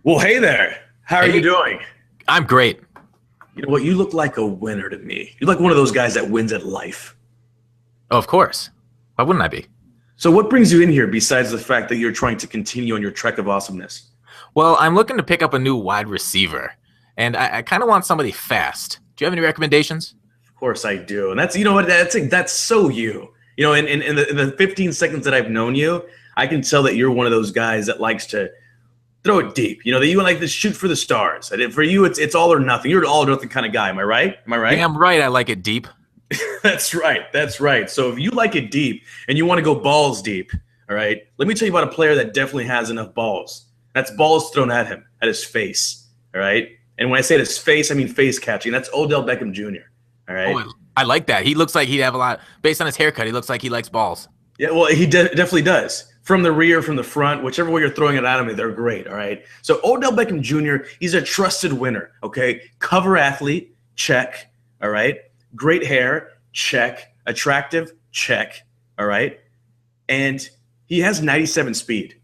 Well, hey there. How are you Hey, doing? I'm great. You know what? You look like a winner to me. You're like one of those guys that wins at life. Oh, of course. Why wouldn't I be? So, what brings you in here besides the fact that you're trying to continue on your trek of awesomeness? Well, I'm looking to pick up a new wide receiver, and I kind of want somebody fast. Do you have any recommendations? Of course, I do, and that's what that's so you. In the 15 seconds that I've known you, I can tell that you're one of those guys that likes to throw it deep. That you like to shoot for the stars. And for you, it's all or nothing. You're an all or nothing kind of guy. Am I right? Am I right? Damn right, I like it deep. That's right. That's right. So if you like it deep and you want to go balls deep, all right, let me tell you about a player that definitely has enough balls. That's balls thrown at him, at his face. All right. And when I say at his face, I mean face catching. That's Odell Beckham Jr. All right. Oh, I like that. He looks like he'd have a lot. Based on his haircut, he looks like he likes balls. Yeah, well, he definitely does. From the rear, from the front, whichever way you're throwing it at him, they're great. All right. So Odell Beckham Jr., he's a trusted winner. Okay. Cover athlete, check. All right. Great hair, check. Attractive, check. All right. And he has 97 speed.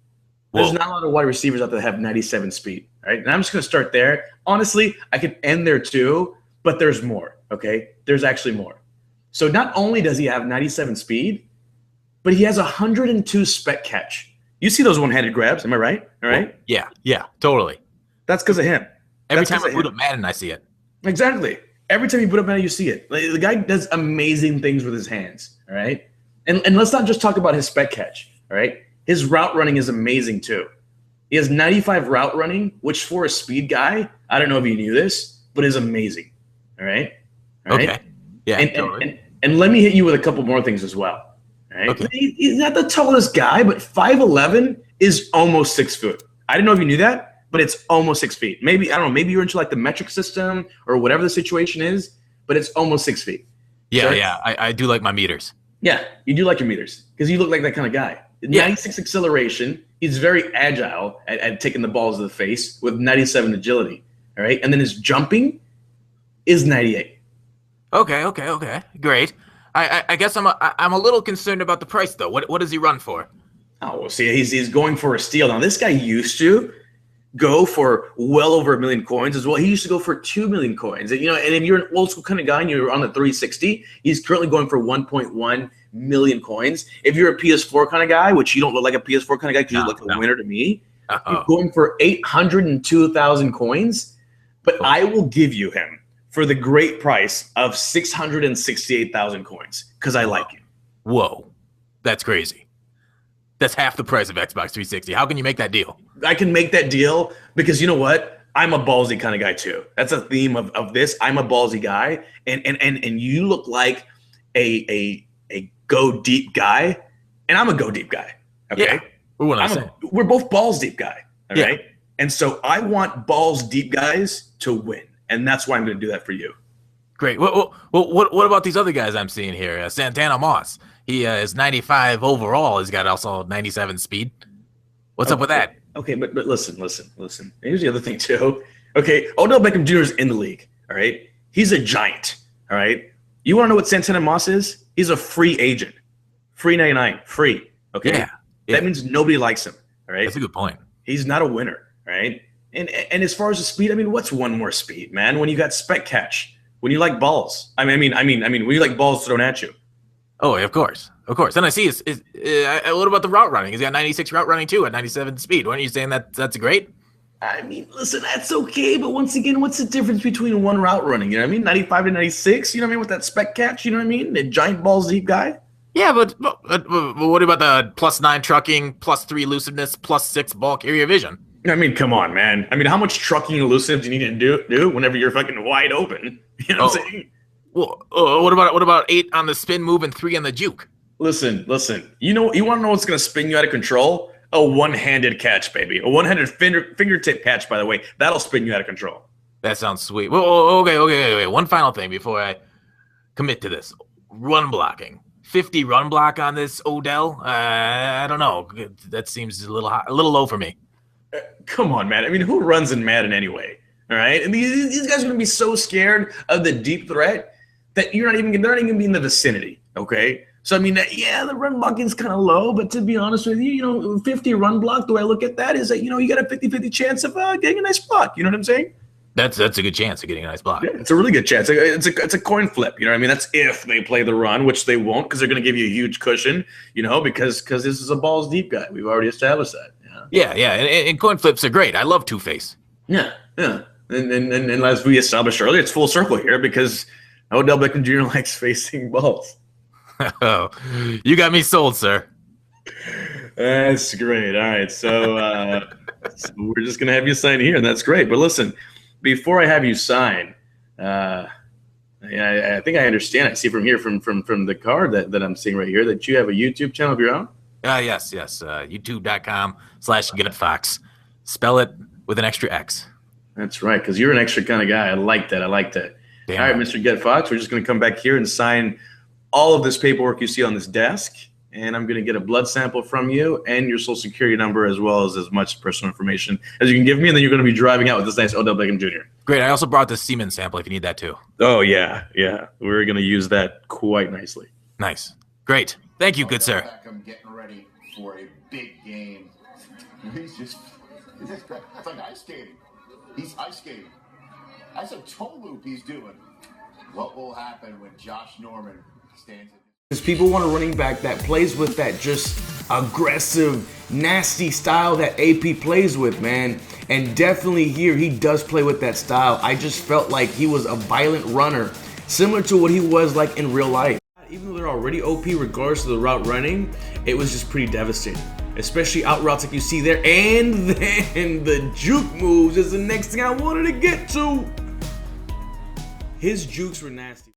There's Whoa. not a lot of wide receivers out there that have 97 speed. All right. And I'm just going to start there. Honestly, I could end there too, but there's more. Okay. There's actually more. So not only does he have 97 speed, but he has 102 spec catch. You see those one-handed grabs, am I right? All right. Yeah, totally. That's because of him. Every That's time 'cause I of boot him. up Madden, I see it. Exactly. Every time you put up Madden, you see it. Like, the guy does amazing things with his hands. All right. And let's not just talk about his spec catch. All right. His route running is amazing too. He has 95 route running, which for a speed guy, I don't know if you knew this, but is amazing. All right. All right. Okay. Yeah, And, totally. and let me hit you with a couple more things as well. All right. Okay. He's not the tallest guy, but 5'11" is almost 6 foot. I didn't know if you knew that, but it's almost 6 feet. Maybe, I don't know, maybe you're into like the metric system or whatever the situation is, but it's almost 6 feet. Yeah, So, yeah. I do like my meters. yeah, you do like your meters because you look like that kind of guy. Yeah. 96 acceleration. He's very agile at taking the balls to the face with 97 agility. All right. And then his jumping is 98. Okay. Great. I guess I'm a little concerned about the price though. What does he run for? Oh, well, see, he's going for a steal. Now, this guy used to go for well over 1 million coins as well. He used to go for 2 million coins. And if you're an old school kind of guy and you're on the 360, he's currently going for 1.1 million coins. If you're a PS4 kind of guy, which you don't look like a PS4 kind of guy because you look like a winner to me, he's going for 802,000 coins. But I will give you him for the great price of 668,000 coins because I like him. Whoa. That's crazy. That's half the price of Xbox 360. How can you make that deal? I can make that deal because you know what? I'm a ballsy kind of guy too. That's a theme of this. I'm a ballsy guy, and you look like a go deep guy, and I'm a go deep guy. Okay, Yeah, we're both balls deep guy. All Yeah. right, and so I want balls deep guys to win, and that's why I'm going to do that for you. Great. What about these other guys I'm seeing here? Santana Moss. He is 95 overall. He's got also 97 speed. What's up with that? Okay, but listen. And here's the other thing too. Okay, Odell Beckham Jr. is in the league. All right, he's a giant. All right, you want to know what Santana Moss is? He's a free agent, free 99, free. Okay, Yeah. that means nobody likes him. All right, That's a good point. he's not a winner. Right, and as far as the speed, I mean, what's one more speed, man? When you got spec catch, when you like balls. I mean, when you like balls thrown at you. Oh, of course. And I see what about the route running? He's got 96 route running too at 97 speed. Weren't you saying that's great? I mean, listen, that's okay, but once again, what's the difference between one route running? You know what I mean? 95 to 96, you know what I mean? With that spec catch, you know what I mean? The giant balls deep guy. Yeah, but what about the +9 trucking, +3 elusiveness, +6 ball carrier vision? I mean, come on, man. I mean, how much trucking elusive do you need to do whenever you're fucking wide open? You know what I'm saying? Well, what about 8 on the spin move and 3 on the juke? Listen. You want to know what's going to spin you out of control? A one-handed catch, baby. A one-handed fingertip catch, by the way. That'll spin you out of control. That sounds sweet. Well, okay. One final thing before I commit to this. Run blocking. 50 run block on this Odell? I don't know. That seems a little low for me. Come on, man. I mean, who runs in Madden anyway? All right? And these guys are going to be so scared of the deep threat that they're not even going to be in the vicinity, okay? So, I mean, yeah, the run blocking is kind of low, but to be honest with you, you know, 50 run block, the way I look at that is that, you know, you got a 50-50 chance of getting a nice block. You know what I'm saying? That's a good chance of getting a nice block. Yeah, it's a really good chance. It's a coin flip. You know what I mean? That's if they play the run, which they won't, because they're going to give you a huge cushion, you know, because this is a balls deep guy. We've already established that. Yeah. And coin flips are great. I love Two-Face. Yeah. And as we established earlier, it's full circle here because Odell Beckham Jr. likes facing balls. Oh, you got me sold, sir. That's great. All right, so we're just gonna have you sign here, and that's great. But listen, before I have you sign, I think I understand. I see from here, from the card that I'm seeing right here, that you have a YouTube channel of your own. Yes. YouTube.com/GutFoxx. Spell it with an extra X. That's right, because you're an extra kind of guy. I like that. Damn All right, right. Mr. GutFoxx, we're just gonna come back here and sign all of this paperwork you see on this desk. And I'm going to get a blood sample from you and your social security number, as well as much personal information as you can give me. And then you're going to be driving out with this nice Odell Beckham Jr. Great. I also brought the semen sample if you need that too. Oh, yeah. We're going to use that quite nicely. Nice. Great. Thank you, good sir. Beckham getting ready for a big game. That's like ice skating. He's ice skating. That's a toe loop he's doing. What will happen when Josh Norman stands in? Because people want a running back that plays with that just aggressive, nasty style that AP plays with, man. And definitely here, he does play with that style. I just felt like he was a violent runner, similar to what he was like in real life. Even though they're already OP regardless of the route running, it was just pretty devastating. Especially out routes like you see there. And then the juke moves is the next thing I wanted to get to. His jukes were nasty.